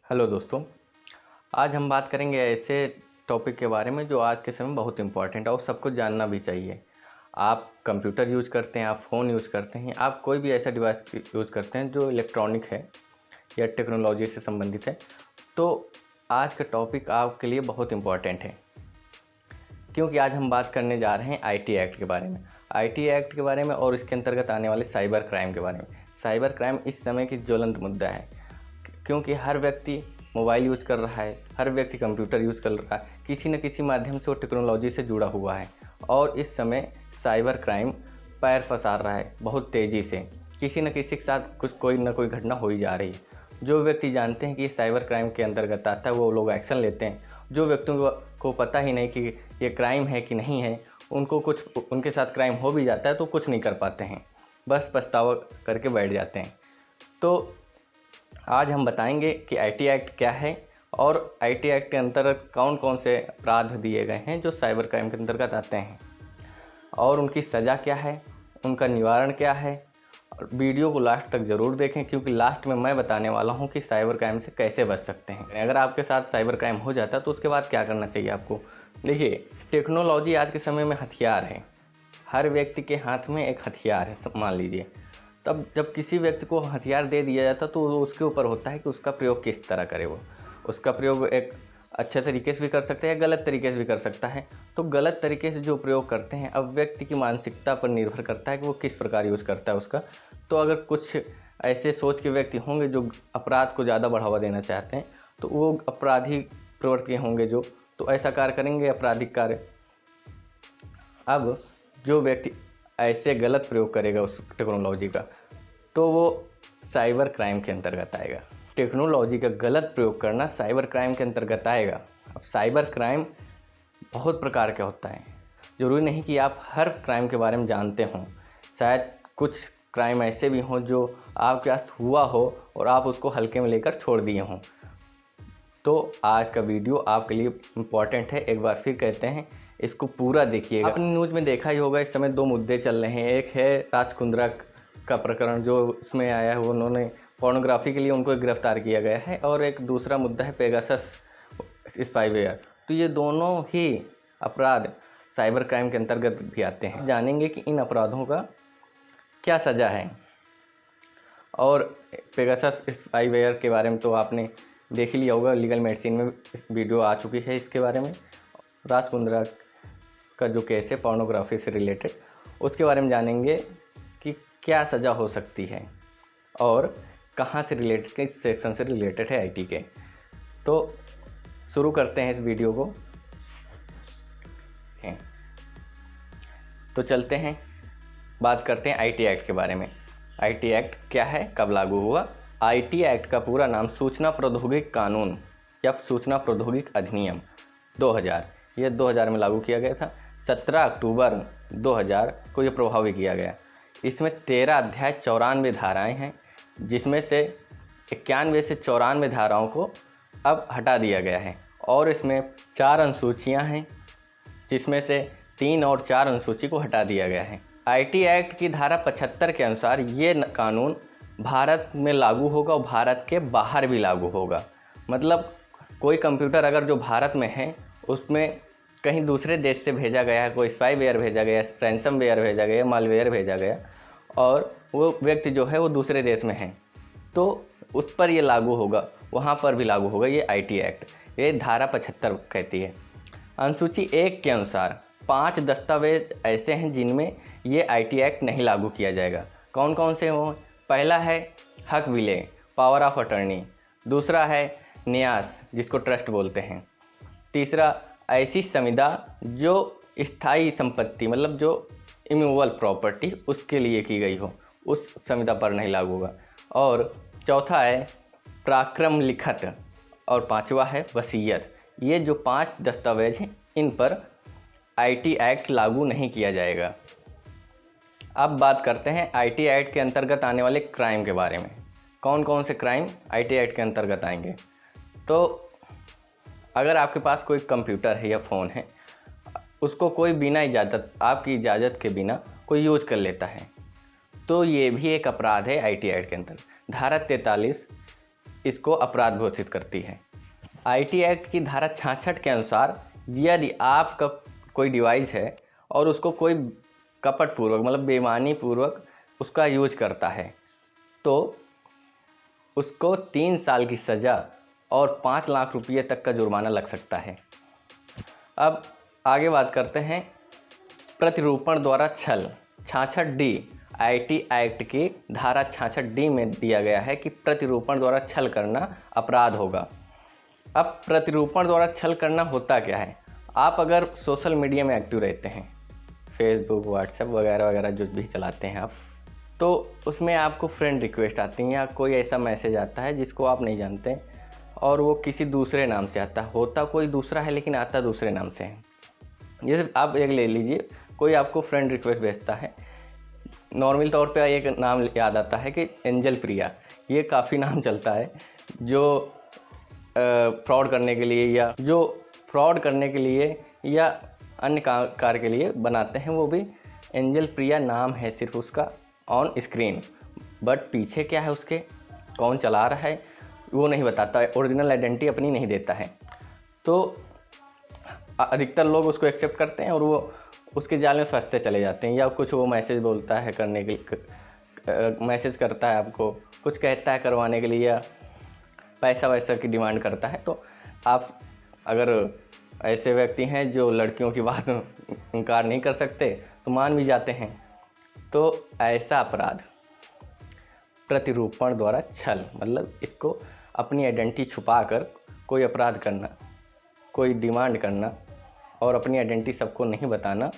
Hello दोस्तों। आज हम बात करेंगे ऐसे टॉपिक के बारे में जो आज के समय में बहुत इम्पोर्टेंट है और सबको जानना भी चाहिए। आप कंप्यूटर यूज़ करते हैं, आप फ़ोन यूज़ करते हैं, आप कोई भी ऐसा डिवाइस यूज़ करते हैं जो इलेक्ट्रॉनिक है या टेक्नोलॉजी से संबंधित है, तो आज का टॉपिक आपके लिए बहुत इम्पोर्टेंट है, क्योंकि आज हम बात करने जा रहे हैं आईटी एक्ट के बारे में। आईटी एक्ट के बारे में और इसके अंतर्गत आने वाले साइबर क्राइम के बारे में। साइबर क्राइम इस समय की ज्वलंत मुद्दा है, क्योंकि हर व्यक्ति मोबाइल यूज़ कर रहा है, हर व्यक्ति कंप्यूटर यूज़ कर रहा है, किसी न किसी माध्यम से वो टेक्नोलॉजी से जुड़ा हुआ है। और इस समय साइबर क्राइम पैर पसार रहा है बहुत तेज़ी से। किसी न किसी के साथ कोई ना कोई घटना हो ही जा रही है। जो व्यक्ति जानते हैं कि ये साइबर क्राइम के अंतर्गत आता है, वो लोग एक्शन लेते हैं। जो व्यक्तियों को पता ही नहीं कि ये क्राइम है कि नहीं है, उनके साथ क्राइम हो भी जाता है तो कुछ नहीं कर पाते हैं, बस पछतावा करके बैठ जाते हैं। तो आज हम बताएंगे कि आईटी एक्ट क्या है और आईटी एक्ट के अंतर्गत कौन कौन से अपराध दिए गए हैं जो साइबर क्राइम के अंतर्गत आते हैं, और उनकी सज़ा क्या है, उनका निवारण क्या है। और वीडियो को लास्ट तक ज़रूर देखें, क्योंकि लास्ट में मैं बताने वाला हूं कि साइबर क्राइम से कैसे बच सकते हैं। अगर आपके साथ साइबर क्राइम हो जाता है तो उसके बाद क्या करना चाहिए आपको। देखिए, टेक्नोलॉजी आज के समय में हथियार है। हर व्यक्ति के हाथ में एक हथियार है, मान लीजिए। तब जब किसी व्यक्ति को हथियार दे दिया जाता है तो उसके ऊपर होता है कि उसका प्रयोग किस तरह करे। वो उसका प्रयोग एक अच्छे तरीके से भी कर सकता है या गलत तरीके से भी कर सकता है। तो गलत तरीके से जो प्रयोग करते हैं, अब व्यक्ति की मानसिकता पर निर्भर करता है कि वो किस प्रकार यूज़ करता है उसका। तो अगर कुछ ऐसे सोच के व्यक्ति होंगे जो अपराध को ज़्यादा बढ़ावा देना चाहते हैं, तो वो अपराधी प्रवृत्ति होंगे जो तो ऐसा कार्य करेंगे, आपराधिक कार्य। अब जो व्यक्ति ऐसे गलत प्रयोग करेगा उस टेक्नोलॉजी का, तो वो साइबर क्राइम के अंतर्गत आएगा। टेक्नोलॉजी का गलत प्रयोग करना साइबर क्राइम के अंतर्गत आएगा। अब साइबर क्राइम बहुत प्रकार का होता है, ज़रूरी नहीं कि आप हर क्राइम के बारे में जानते हों। शायद कुछ क्राइम ऐसे भी हों जो आपके साथ हुआ हो और आप उसको हल्के में लेकर छोड़ दिए हों। तो आज का वीडियो आपके लिए इम्पॉर्टेंट है। एक बार फिर कहते हैं, इसको पूरा देखिएगा। आपने न्यूज़ में देखा ही होगा, इस समय दो मुद्दे चल रहे हैं। एक है राज कुंद्रा का प्रकरण जो उसमें आया है, उन्होंने पोर्नोग्राफी के लिए उनको गिरफ्तार किया गया है, और एक दूसरा मुद्दा है पेगासस स्पाईवेयर। तो ये दोनों ही अपराध साइबर क्राइम के अंतर्गत भी आते हैं। जानेंगे कि इन अपराधों का क्या सज़ा है। और पेगासस स्पाईवेयर के बारे में तो आपने देख ही लिया होगा, लीगल मेडिसिन में वीडियो आ चुकी है इसके बारे में। राज कुंद्रा का जो केस है पोर्नोग्राफी से रिलेटेड, उसके बारे में जानेंगे कि क्या सज़ा हो सकती है और कहाँ से रिलेटेड, किस सेक्शन से रिलेटेड है आईटी के। तो शुरू करते हैं इस वीडियो को। तो चलते हैं, बात करते हैं आईटी एक्ट के बारे में। आईटी एक्ट क्या है, कब लागू हुआ। आईटी एक्ट का पूरा नाम सूचना प्रौद्योगिकी कानून या सूचना प्रौद्योगिकी अधिनियम 2000, ये 2000 में लागू किया गया था। 17 अक्टूबर 2000 को ये प्रभावी किया गया। इसमें 13 अध्याय 94 धाराएं हैं, जिसमें से 91 से 94 धाराओं को अब हटा दिया गया है। और इसमें 4 अनुसूचियां हैं, जिसमें से 3 और 4 अनुसूची को हटा दिया गया है। आईटी एक्ट की धारा 75 के अनुसार ये कानून भारत में लागू होगा और भारत के बाहर भी लागू होगा। मतलब कोई कंप्यूटर अगर जो भारत में है, उसमें कहीं दूसरे देश से भेजा गया है, कोई स्पाईवेयर भेजा गया, रैंसमवेयर भेजा गया, मालवेयर भेजा गया, और वो व्यक्ति जो है वो दूसरे देश में है, तो उस पर ये लागू होगा, वहाँ पर भी लागू होगा ये आईटी एक्ट। ये धारा 75 कहती है। अनुसूची 1 के अनुसार 5 दस्तावेज ऐसे हैं जिनमें ये आईटी एक्ट नहीं लागू किया जाएगा। कौन कौन से हों? पहला है हक विलेय, पावर ऑफ अटर्नी। दूसरा है न्यास, जिसको ट्रस्ट बोलते हैं। तीसरा ऐसी संविदा जो स्थायी संपत्ति, मतलब जो इमूवेबल प्रॉपर्टी उसके लिए की गई हो, उस संविदा पर नहीं लागू होगा। और चौथा है पराक्रम लिखत, और पांचवा है वसीयत। ये जो 5 दस्तावेज हैं, इन पर आईटी एक्ट लागू नहीं किया जाएगा। अब बात करते हैं आईटी एक्ट के अंतर्गत आने वाले क्राइम के बारे में। कौन कौन से क्राइम आईटी एक्ट के अंतर्गत आएंगे। तो अगर आपके पास कोई कंप्यूटर है या फ़ोन है, उसको कोई बिना इजाज़त, आपकी इजाज़त के बिना कोई यूज कर लेता है, तो ये भी एक अपराध है आईटी एक्ट के अंतर्गत। धारा 43 इसको अपराध घोषित करती है। आईटी एक्ट की धारा 66 के अनुसार यदि आपका कोई डिवाइस है और उसको कोई कपटपूर्वक मतलब बेईमानी पूर्वक उसका यूज करता है तो उसको 3 साल की सज़ा और 5 लाख रुपये तक का जुर्माना लग सकता है। अब आगे बात करते हैं प्रतिरूपण द्वारा छल। 66D आईटी एक्ट की धारा 66D में दिया गया है कि प्रतिरूपण द्वारा छल करना अपराध होगा। अब प्रतिरूपण द्वारा छल करना होता क्या है? आप अगर सोशल मीडिया में एक्टिव रहते हैं, फेसबुक, व्हाट्सएप वगैरह वगैरह जो भी चलाते हैं आप, तो उसमें आपको फ्रेंड रिक्वेस्ट आती हैं या कोई ऐसा मैसेज आता है जिसको आप नहीं जानते और वो किसी दूसरे नाम से आता है, होता कोई दूसरा है लेकिन आता दूसरे नाम से है। जैसे आप एक ले लीजिए, कोई आपको फ्रेंड रिक्वेस्ट भेजता है, नॉर्मल तौर पे एक नाम याद आता है कि एंजल प्रिया। ये काफ़ी नाम चलता है जो फ्रॉड करने के लिए या अन्य कार्य के लिए बनाते हैं, वो भी एंजल प्रिया नाम है सिर्फ उसका ऑन स्क्रीन, बट पीछे क्या है उसके, कौन चला रहा है वो नहीं बताता है, ओरिजिनल आइडेंटिटी अपनी नहीं देता है। तो अधिकतर लोग उसको एक्सेप्ट करते हैं और वो उसके जाल में फंसते चले जाते हैं। या कुछ वो मैसेज बोलता है करने के मैसेज करता है, आपको कुछ कहता है करवाने के लिए या पैसा वैसा की डिमांड करता है। तो आप अगर ऐसे व्यक्ति हैं जो लड़कियों की बात इनकार नहीं कर सकते तो मान भी जाते हैं, तो ऐसा अपराध प्रतिरूपण द्वारा छल, मतलब इसको अपनी आइडेंटिटी छुपाकर कोई अपराध करना, कोई डिमांड करना और अपनी आइडेंटिटी सबको नहीं बताना।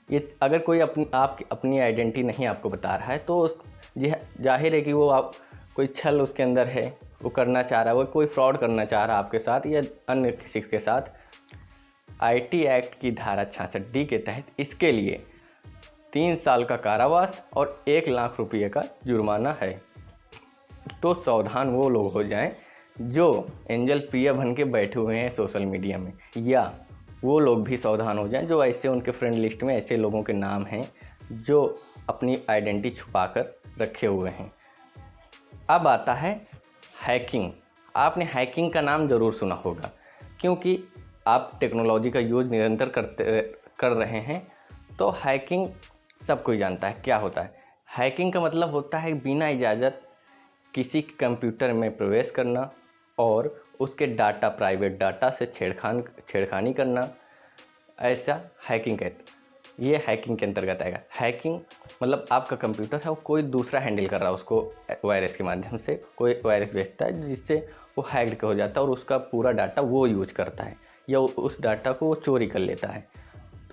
ये अगर कोई अपनी आइडेंटिटी नहीं आपको बता रहा है तो जाहिर है कि वो आप कोई छल उसके अंदर है, वो करना चाह रहा है, वो कोई फ्रॉड करना चाह रहा है आपके साथ या अन्य किसी के साथ। आईटी एक्ट की धारा 66D के तहत इसके लिए 3 साल का कारावास और 1 लाख रुपये का जुर्माना है। तो सावधान वो लोग हो जाएं जो एंजल प्रिया बन के बैठे हुए हैं सोशल मीडिया में, या वो लोग भी सावधान हो जाएं जो ऐसे उनके फ्रेंड लिस्ट में ऐसे लोगों के नाम हैं जो अपनी आइडेंटिटी छुपाकर रखे हुए हैं। अब आता है हैकिंग। आपने हैकिंग का नाम ज़रूर सुना होगा क्योंकि आप टेक्नोलॉजी का यूज़ निरंतर कर रहे हैं। तो हैकिंग सब कोई जानता है क्या होता है। हैकिंग का मतलब होता है बिना इजाज़त किसी कंप्यूटर में प्रवेश करना और उसके डाटा, प्राइवेट डाटा से छेड़खानी करना, ऐसा हैकिंग कहते। ये हैकिंग के अंतर्गत आएगा। हैकिंग मतलब आपका कंप्यूटर है, वो कोई दूसरा हैंडल कर रहा है उसको, वायरस के माध्यम से कोई वायरस भेजता है जिससे वो हैक्ड हो जाता है और उसका पूरा डाटा वो यूज करता है या उस डाटा को वो चोरी कर लेता है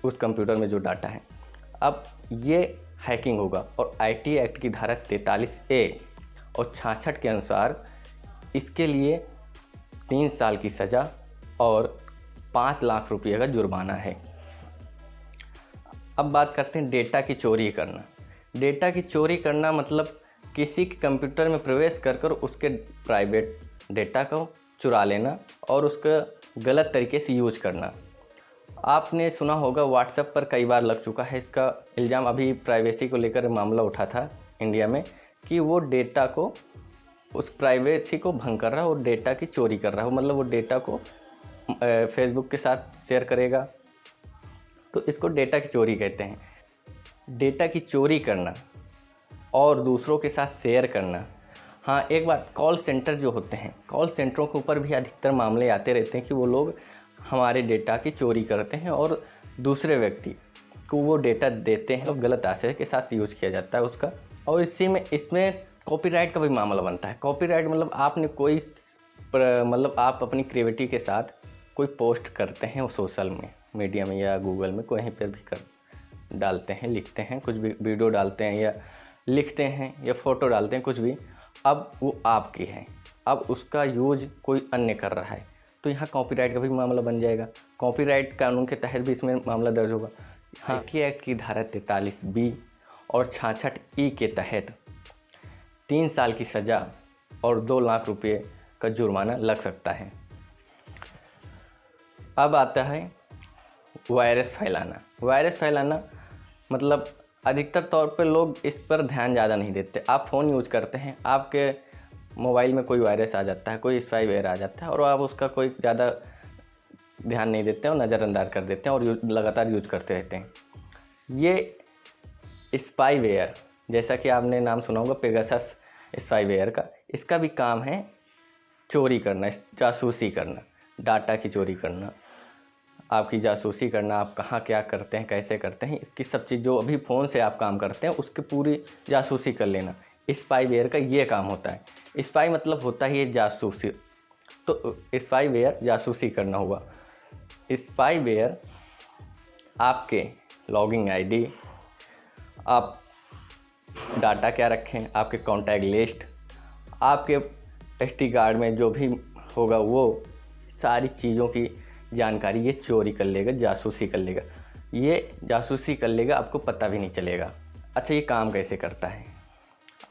उस कंप्यूटर में जो डाटा है। अब ये हैकिंग होगा और आईटी एक्ट की धारा 43A और 66 के अनुसार इसके लिए 3 साल की सज़ा और 5 लाख रुपये का जुर्माना है। अब बात करते हैं डेटा की चोरी करना। डेटा की चोरी करना मतलब किसी के कंप्यूटर में प्रवेश कर उसके प्राइवेट डेटा को चुरा लेना और उसका गलत तरीके से यूज करना। आपने सुना होगा व्हाट्सएप पर कई बार लग चुका है इसका इल्ज़ाम, अभी प्राइवेसी को लेकर मामला उठा था इंडिया में कि वो डेटा को, उस प्राइवेसी को भंग कर रहा है और डेटा की चोरी कर रहा है। मतलब वो डेटा को फेसबुक के साथ शेयर करेगा, तो इसको डेटा की चोरी कहते हैं। डेटा की चोरी करना और दूसरों के साथ शेयर करना। हाँ, एक बात, कॉल सेंटर जो होते हैं, कॉल सेंटरों के ऊपर भी अधिकतर मामले आते रहते हैं कि वो लोग हमारे डेटा की चोरी करते हैं और दूसरे व्यक्ति को वो डेटा देते हैं और गलत आशय के साथ यूज किया जाता है उसका। और इसमें कॉपीराइट का भी मामला बनता है। कॉपीराइट मतलब आपने कोई मतलब आप अपनी क्रिएटिविटी के साथ कोई पोस्ट करते हैं वो सोशल में, मीडिया में या गूगल में, कहीं पर भी कर डालते हैं, लिखते हैं, कुछ भी वीडियो डालते हैं या लिखते हैं या फ़ोटो डालते हैं, कुछ भी। अब वो आपकी है, अब उसका यूज कोई अन्य कर रहा है तो यहाँ कॉपीराइट का भी मामला बन जाएगा। कॉपीराइट कानून के तहत भी इसमें मामला दर्ज होगा। हाँ, आईटी एक्ट की धारा 43B और 66E के तहत 3 साल की सज़ा और 2 लाख रुपये का जुर्माना लग सकता है। अब आता है वायरस फैलाना। वायरस फैलाना मतलब अधिकतर तौर पे लोग इस पर ध्यान ज़्यादा नहीं देते। आप फ़ोन यूज़ करते हैं, आपके मोबाइल में कोई वायरस आ जाता है, कोई स्पाईवेयर आ जाता है और आप उसका कोई ज़्यादा ध्यान नहीं देते हैं और नज़रअंदाज कर देते हैं और लगातार यूज करते रहते हैं। ये स्पाईवेयर, जैसा कि आपने नाम सुना होगा पेगासस स्पाईवेयर का, इसका भी काम है चोरी करना, जासूसी करना, डाटा की चोरी करना, आपकी जासूसी करना, आप कहाँ क्या करते हैं, कैसे करते हैं, इसकी सब चीज़ जो अभी फ़ोन से आप काम करते हैं उसकी पूरी जासूसी कर लेना, स्पाईवेयर का ये काम होता है। स्पाई मतलब होता ही है जासूसी, तो स्पाईवेयर जासूसी करना हुआ। स्पाईवेयर आपके लॉगिंग आईडी, आप डाटा क्या रखें, आपके कॉन्टैक्ट लिस्ट, आपके एसडी कार्ड में जो भी होगा वो सारी चीज़ों की जानकारी ये चोरी कर लेगा, जासूसी कर लेगा। ये जासूसी कर लेगा, आपको पता भी नहीं चलेगा। अच्छा, ये काम कैसे करता है?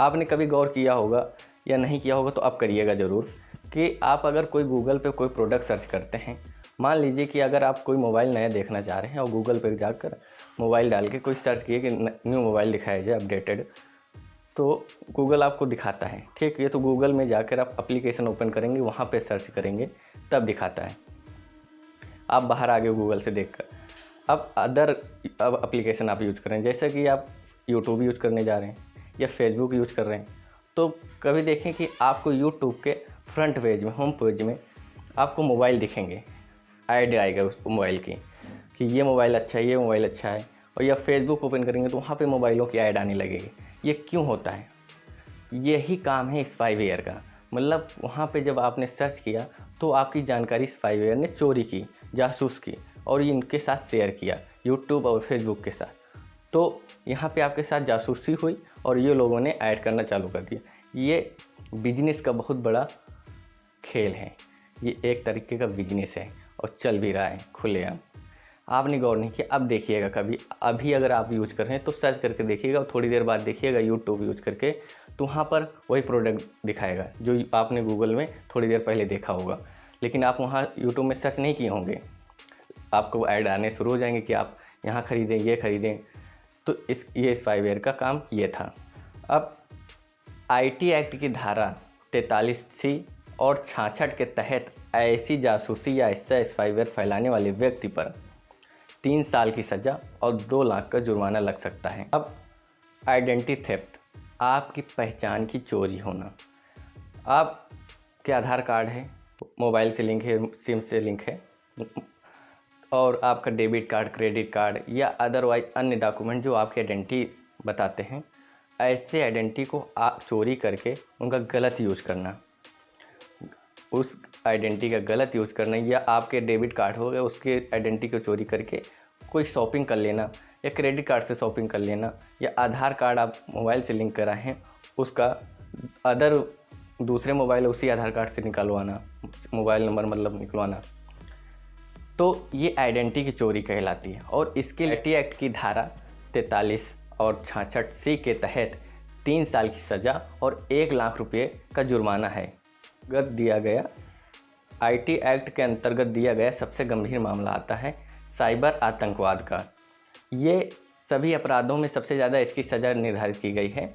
आपने कभी गौर किया होगा या नहीं किया होगा तो आप करिएगा ज़रूर कि आप अगर कोई गूगल पे कोई प्रोडक्ट सर्च करते हैं, मान लीजिए कि अगर आप कोई मोबाइल नया देखना चाह रहे हैं और गूगल पे जाकर मोबाइल डाल के कोई सर्च किए कि न्यू मोबाइल दिखाया जाए अपडेटेड, तो गूगल आपको दिखाता है। ठीक, ये तो गूगल में जाकर आप एप्लीकेशन ओपन करेंगे, वहाँ पे सर्च करेंगे तब दिखाता है। आप बाहर आ गए गूगल से देखकर, अब अब एप्लीकेशन आप यूज़ करें, जैसे कि आप यूट्यूब यूज़ करने जा रहे हैं या फेसबुक यूज़ कर रहे हैं, तो कभी देखें कि आपको यूट्यूब के फ्रंट पेज में, होम पेज में आपको मोबाइल दिखेंगे, ऐड आएगा उस मोबाइल की कि ये मोबाइल अच्छा है, ये मोबाइल अच्छा है। और या फेसबुक ओपन करेंगे तो वहाँ पे मोबाइलों की ऐड आने लगेगी। ये क्यों होता है? यही काम है स्पाईवेयर का। मतलब वहाँ पे जब आपने सर्च किया तो आपकी जानकारी स्पाईवेयर ने चोरी की, जासूस की और ये इनके साथ शेयर किया, यूट्यूब और फेसबुक के साथ। तो यहाँ पे आपके साथ जासूसी हुई और ये लोगों ने ऐड करना चालू कर दिया। ये बिजनेस का बहुत बड़ा खेल है, ये एक तरीके का बिजनेस है और चल भी रहा है खुलेआम। आपने गौर नहीं किया, अब देखिएगा कभी, अभी अगर आप यूज कर रहे हैं तो सर्च करके देखिएगा और थोड़ी देर बाद देखिएगा यूट्यूब यूज करके, तो वहाँ पर वही प्रोडक्ट दिखाएगा जो आपने गूगल में थोड़ी देर पहले देखा होगा, लेकिन आप वहाँ यूट्यूब में सर्च नहीं किए होंगे। आपको ऐड आने शुरू हो जाएंगे कि आप यहाँ ख़रीदें, ये ख़रीदें। तो ये स्पाईवेयर का काम ये था। अब आईटी एक्ट की धारा 43C और 66 के तहत ऐसी जासूसी या ऐसा स्पाईवेयर फैलाने वाले व्यक्ति पर 3 साल की सज़ा और 2 लाख का जुर्माना लग सकता है। अब आइडेंटिटी थेफ्ट, आपकी पहचान की चोरी होना। आपके आधार कार्ड है, मोबाइल से लिंक है, सिम से लिंक है, और आपका डेबिट कार्ड, क्रेडिट कार्ड या अदरवाइज अन्य डॉक्यूमेंट जो आपकी आइडेंटिटी बताते हैं, ऐसे आइडेंटिटी को आप चोरी करके उनका गलत यूज़ करना, उस आइडेंटिटी का गलत यूज़ करना, या आपके डेबिट कार्ड हो गए उसके आइडेंटिटी को चोरी करके कोई शॉपिंग कर लेना, या क्रेडिट कार्ड से शॉपिंग कर लेना, या आधार कार्ड आप मोबाइल से लिंक करा हैं उसका दूसरे मोबाइल उसी आधार कार्ड से निकलवाना, मोबाइल नंबर मतलब निकलवाना, तो ये आइडेंटिटी की चोरी कहलाती है। और इसके आईटी एक्ट की धारा 43 और 66C के तहत 3 साल की सज़ा और 1 लाख रुपये का जुर्माना है। दिया गया आईटी एक्ट के अंतर्गत दिया गया सबसे गंभीर मामला आता है साइबर आतंकवाद का। ये सभी अपराधों में सबसे ज़्यादा इसकी सज़ा निर्धारित की गई है।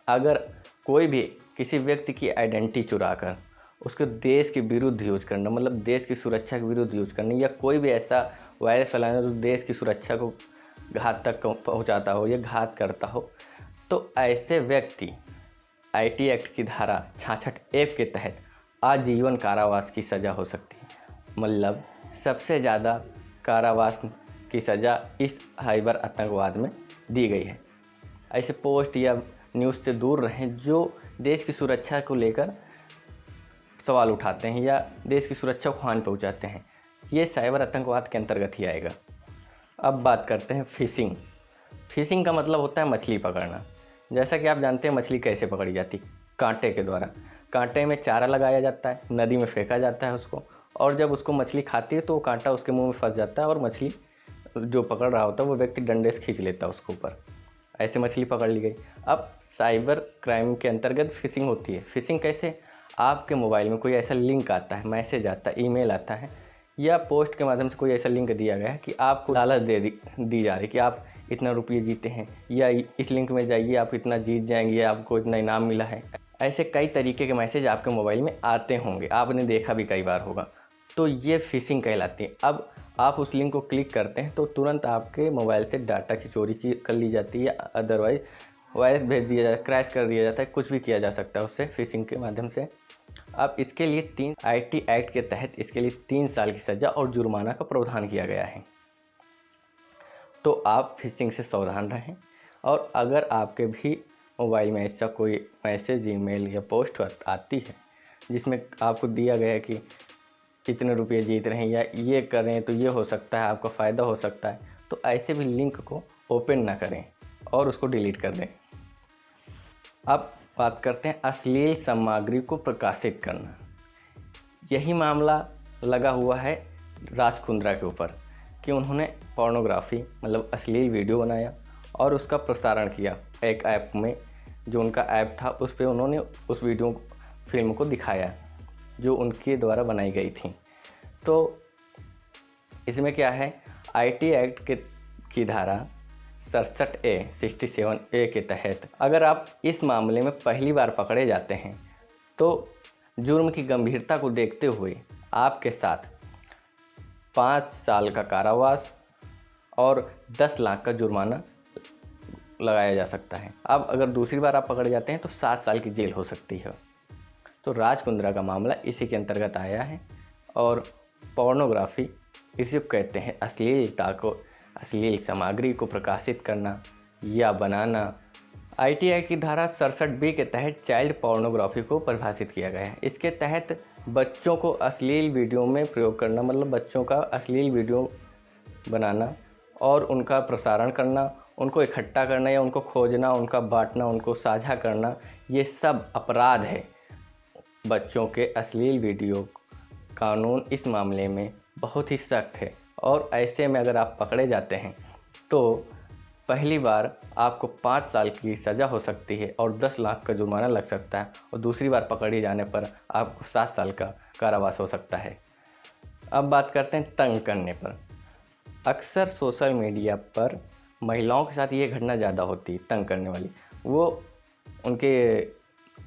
अगर कोई भी किसी व्यक्ति की आइडेंटिटी चुराकर उसको देश के विरुद्ध यूज करना, मतलब देश की सुरक्षा के विरुद्ध यूज करना, या कोई भी ऐसा वायरस फैलाना जो देश की सुरक्षा को घात तक पहुंचाता हो या घात करता हो, तो ऐसे व्यक्ति आईटी एक्ट की धारा 66A के तहत आजीवन कारावास की सज़ा हो सकती है। मतलब सबसे ज़्यादा कारावास की सज़ा इस साइबर आतंकवाद में दी गई है। ऐसे पोस्ट या न्यूज़ से दूर रहें जो देश की सुरक्षा को लेकर सवाल उठाते हैं या देश की सुरक्षा को हानि पहुंचाते हैं। ये साइबर आतंकवाद के अंतर्गत ही आएगा। अब बात करते हैं फिशिंग। फिशिंग का मतलब होता है मछली पकड़ना। जैसा कि आप जानते हैं मछली कैसे पकड़ी जाती, कांटे के द्वारा। कांटे में चारा लगाया जाता है, नदी में फेंका जाता है उसको, और जब उसको मछली खाती है तो वो कांटा उसके मुंह में फंस जाता है और मछली जो पकड़ रहा होता है वो व्यक्ति डंडे से खींच लेता है उसके ऊपर। ऐसे मछली पकड़ ली गई। अब साइबर क्राइम के अंतर्गत फिशिंग होती है। फिशिंग कैसे? आपके मोबाइल में कोई ऐसा लिंक आता है, मैसेज आता है, ईमेल आता है, या पोस्ट के माध्यम से कोई ऐसा लिंक दिया गया है कि आपको लालच दी जा रही है कि आप इतना रुपये जीते हैं, या इस लिंक में जाइए आप इतना जीत जाएंगे, या आपको इतना इनाम मिला है। ऐसे कई तरीके के मैसेज आपके मोबाइल में आते होंगे, आपने देखा भी कई बार होगा। तो ये फ़िशिंग कहलाती है। अब आप उस लिंक को क्लिक करते हैं तो तुरंत आपके मोबाइल से डाटा की चोरी कर ली जाती है, या अदरवाइज़ वायरस भेज दिया जाता है, क्रैश कर दिया जाता है, कुछ भी किया जा सकता है उससे फ़िशिंग के माध्यम से। अब इसके लिए 3 आईटी एक्ट के तहत इसके लिए 3 साल की सज़ा और जुर्माना का प्रावधान किया गया है। तो आप फ़िशिंग से सावधान रहें। और अगर आपके भी मोबाइल में ऐसा कोई मैसेज, ईमेल या पोस्ट आती है जिसमें आपको दिया गया है कि इतने रुपये जीत रहे हैं या ये करें तो ये हो सकता है, आपका फ़ायदा हो सकता है, तो ऐसे भी लिंक को ओपन ना करें और उसको डिलीट कर दें। अब बात करते हैं अश्लील सामग्री को प्रकाशित करना। यही मामला लगा हुआ है राज कुंद्रा के ऊपर कि उन्होंने पोर्नोग्राफी मतलब अश्लील वीडियो बनाया और उसका प्रसारण किया एक ऐप में। जो उनका ऐप था उस पे उन्होंने उस फिल्म को दिखाया जो उनके द्वारा बनाई गई थी। तो इसमें क्या है, आईटी एक्ट की धारा 67A के तहत अगर आप इस मामले में पहली बार पकड़े जाते हैं तो जुर्म की गंभीरता को देखते हुए आपके साथ 5 साल का कारावास और 10 लाख का जुर्माना लगाया जा सकता है। अब अगर दूसरी बार आप पकड़े जाते हैं तो 7 साल की जेल हो सकती है। तो राज कुंद्रा का मामला इसी के अंतर्गत आया है। और पोर्नोग्राफी इसे कहते हैं अश्लील सामग्री को प्रकाशित करना या बनाना। आईटी एक्ट की धारा 67B के तहत चाइल्ड पोर्नोग्राफी को परिभाषित किया गया है। इसके तहत बच्चों को अश्लील वीडियो में प्रयोग करना, मतलब बच्चों का अश्लील वीडियो बनाना और उनका प्रसारण करना, उनको इकट्ठा करना या उनको खोजना, उनका बांटना, उनको साझा करना, ये सब अपराध है। बच्चों के अश्लील वीडियो कानून इस मामले में बहुत ही सख्त है और ऐसे में अगर आप पकड़े जाते हैं तो पहली बार आपको 5 साल की सज़ा हो सकती है और 10 लाख का जुर्माना लग सकता है, और दूसरी बार पकड़े जाने पर आपको 7 साल का कारावास हो सकता है। अब बात करते हैं तंग करने पर। अक्सर सोशल मीडिया पर महिलाओं के साथ ये घटना ज़्यादा होती है तंग करने वाली। वो उनके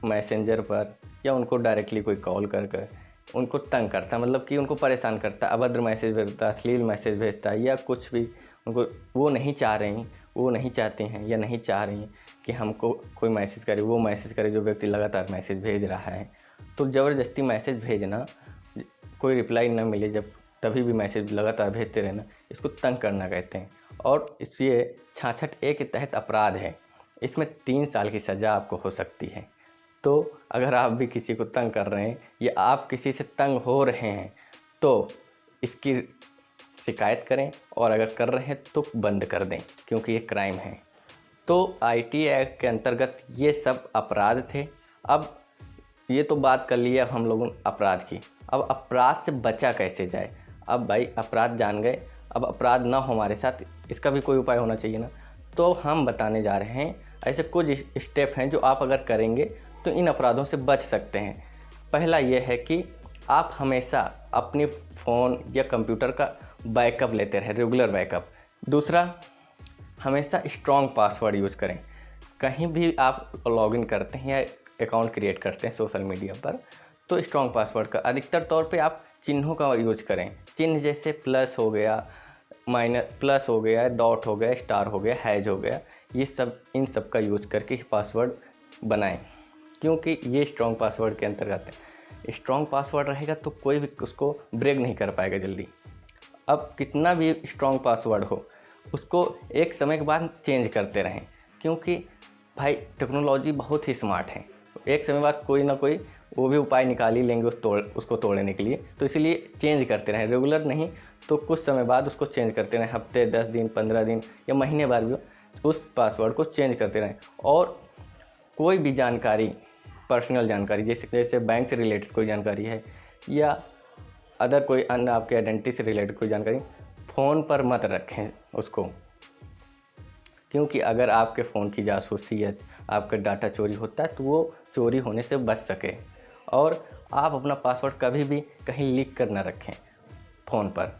मैसेंजर पर या उनको डायरेक्टली कोई कॉल कर उनको तंग करता है, मतलब कि उनको परेशान करता है, अभद्र मैसेज भेजता है, अश्लील मैसेज भेजता है या कुछ भी। उनको वो नहीं चाहते हैं या नहीं चाह रही हैं कि हमको कोई मैसेज करे, वो मैसेज करे जो व्यक्ति लगातार मैसेज भेज रहा है। तो ज़बरदस्ती मैसेज भेजना, कोई रिप्लाई न मिले जब तभी भी मैसेज लगातार भेजते रहना, इसको तंग करना कहते हैं। और इसलिए 66A के तहत अपराध है। इसमें 3 साल की सज़ा आपको हो सकती है। तो अगर आप भी किसी को तंग कर रहे हैं या आप किसी से तंग हो रहे हैं तो इसकी शिकायत करें, और अगर कर रहे हैं तो बंद कर दें, क्योंकि ये क्राइम है। तो आईटी एक्ट के अंतर्गत ये सब अपराध थे। अब ये तो बात कर लिया हम लोगों ने अपराध की। अब अपराध से बचा कैसे जाए। अब भाई अपराध जान गए, अब अपराध ना हो हमारे साथ, इसका भी कोई उपाय होना चाहिए ना। तो हम बताने जा रहे हैं ऐसे कुछ स्टेप हैं जो आप अगर करेंगे तो इन अपराधों से बच सकते हैं। पहला ये है कि आप हमेशा अपने फ़ोन या कंप्यूटर का बैकअप लेते रहें, रेगुलर बैकअप। दूसरा, हमेशा स्ट्रॉन्ग पासवर्ड यूज़ करें। कहीं भी आप लॉगिन करते हैं या अकाउंट क्रिएट करते हैं सोशल मीडिया पर, तो स्ट्रॉन्ग पासवर्ड का अधिकतर तौर पे आप चिन्हों का यूज करें। चिन्ह जैसे प्लस हो गया, प्लस हो गया, डॉट हो गया, स्टार हो गया, हैज हो गया, ये सब इन सब का यूज करके पासवर्ड बनाएं, क्योंकि ये स्ट्रॉन्ग पासवर्ड के अंतर्गत है। स्ट्रॉन्ग पासवर्ड रहेगा तो कोई भी उसको ब्रेक नहीं कर पाएगा जल्दी। अब कितना भी स्ट्रॉन्ग पासवर्ड हो, उसको एक समय के बाद चेंज करते रहें, क्योंकि भाई टेक्नोलॉजी बहुत ही स्मार्ट है। एक समय बाद कोई ना कोई वो भी उपाय निकाल ही लेंगे उसको तोड़ने के लिए। तो इसलिए चेंज करते रहें, रेगुलर नहीं तो कुछ समय बाद उसको चेंज करते रहें, हफ्ते 10 दिन 15 दिन या महीने बाद भी उस पासवर्ड को चेंज करते रहें। और कोई भी जानकारी, पर्सनल जानकारी जैसे बैंक से रिलेटेड कोई जानकारी है या अदर कोई अन्य आपके आइडेंटिटी से रिलेटेड कोई जानकारी, फ़ोन पर मत रखें उसको, क्योंकि अगर आपके फ़ोन की जासूसी या आपका डाटा चोरी होता है तो वो चोरी होने से बच सके। और आप अपना पासवर्ड कभी भी कहीं लीक कर ना रखें फ़ोन पर।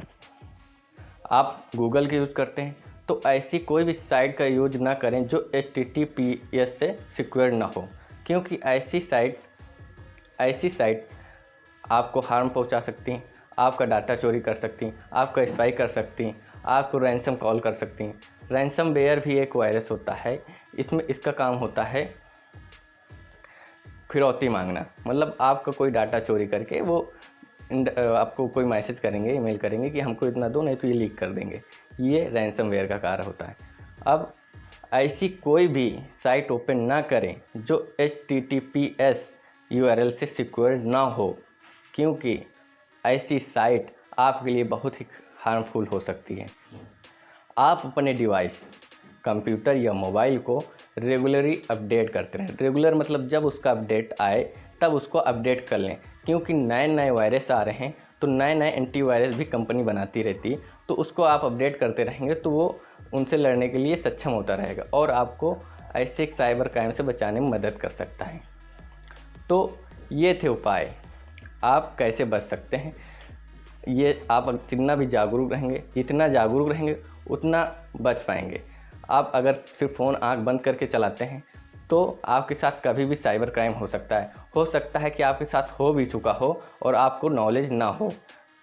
आप गूगल का यूज़ करते हैं तो ऐसी कोई भी साइट का यूज ना करें जो HTTPS से सिक्योर्ड ना हो। क्योंकि ऐसी साइट आपको हार्म पहुंचा सकती हैं, आपका डाटा चोरी कर सकती हैं, आपका स्पाई कर सकती हैं, आपको रैंसम कॉल कर सकती हैं। रैंसमवेयर भी एक वायरस होता है, इसका काम होता है फिरौती मांगना। मतलब आपका कोई डाटा चोरी करके वो आपको कोई मैसेज करेंगे, ईमेल करेंगे कि हमको इतना दो, नहीं तो ये लीक कर देंगे। ये रैंसमवेयर का कार्य होता है। अब ऐसी कोई भी साइट ओपन ना करें जो HTTPS URL से सिक्योर्ड ना हो, क्योंकि ऐसी साइट आपके लिए बहुत ही हार्मफुल हो सकती है। आप अपने डिवाइस, कंप्यूटर या मोबाइल को रेगुलरली अपडेट करते रहें। रेगुलर मतलब जब उसका अपडेट आए तब उसको अपडेट कर लें, क्योंकि नए वायरस आ रहे हैं, तो नए एंटीवायरस भी कंपनी बनाती रहती है, तो उसको आप अपडेट करते रहेंगे तो वो उनसे लड़ने के लिए सक्षम होता रहेगा और आपको ऐसे साइबर क्राइम से बचाने में मदद कर सकता है। तो ये थे उपाय, आप कैसे बच सकते हैं। ये आप जितना भी जागरूक रहेंगे, जितना जागरूक रहेंगे उतना बच पाएंगे। आप अगर सिर्फ फ़ोन आंख बंद करके चलाते हैं तो आपके साथ कभी भी साइबर क्राइम हो सकता है। हो सकता है कि आपके साथ हो भी चुका हो और आपको नॉलेज ना हो।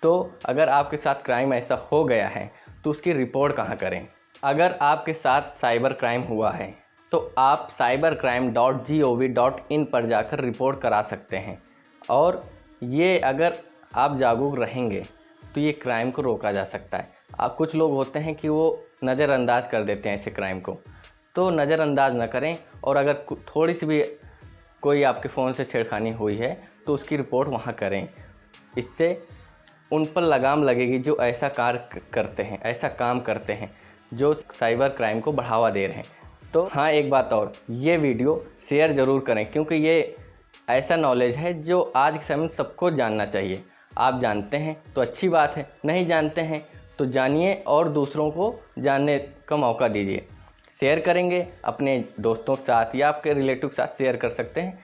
तो अगर आपके साथ क्राइम ऐसा हो गया है तो उसकी रिपोर्ट कहाँ करें। अगर आपके साथ साइबर क्राइम हुआ है तो आप cybercrime.gov.in पर जाकर रिपोर्ट करा सकते हैं। और ये अगर आप जागरूक रहेंगे तो ये क्राइम को रोका जा सकता है। कुछ लोग होते हैं कि वो नज़रअंदाज कर देते हैं ऐसे क्राइम को, तो नज़रअंदाज ना करें। और अगर थोड़ी सी भी कोई आपके फ़ोन से छेड़खानी हुई है तो उसकी रिपोर्ट वहाँ करें। इससे उन पर लगाम लगेगी जो ऐसा कार्य करते हैं, ऐसा काम करते हैं, जो साइबर क्राइम को बढ़ावा दे रहे हैं। तो हाँ, एक बात और, ये वीडियो शेयर ज़रूर करें, क्योंकि ये ऐसा नॉलेज है जो आज के समय में सबको जानना चाहिए। आप जानते हैं तो अच्छी बात है, नहीं जानते हैं तो जानिए और दूसरों को जानने का मौका दीजिए। शेयर करेंगे अपने दोस्तों के साथ या आपके रिलेटिव के साथ शेयर कर सकते हैं,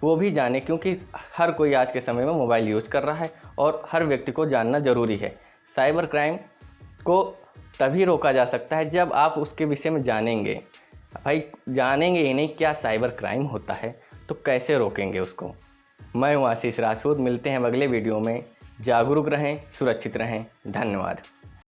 वो भी जाने, क्योंकि हर कोई आज के समय में मोबाइल यूज़ कर रहा है और हर व्यक्ति को जानना ज़रूरी है। साइबर क्राइम को तभी रोका जा सकता है जब आप उसके विषय में जानेंगे। भाई जानेंगे ही नहीं क्या साइबर क्राइम होता है तो कैसे रोकेंगे उसको। मैं हूँ आशीष राजपूत, मिलते हैं अगले वीडियो में। जागरूक रहें, सुरक्षित रहें। धन्यवाद।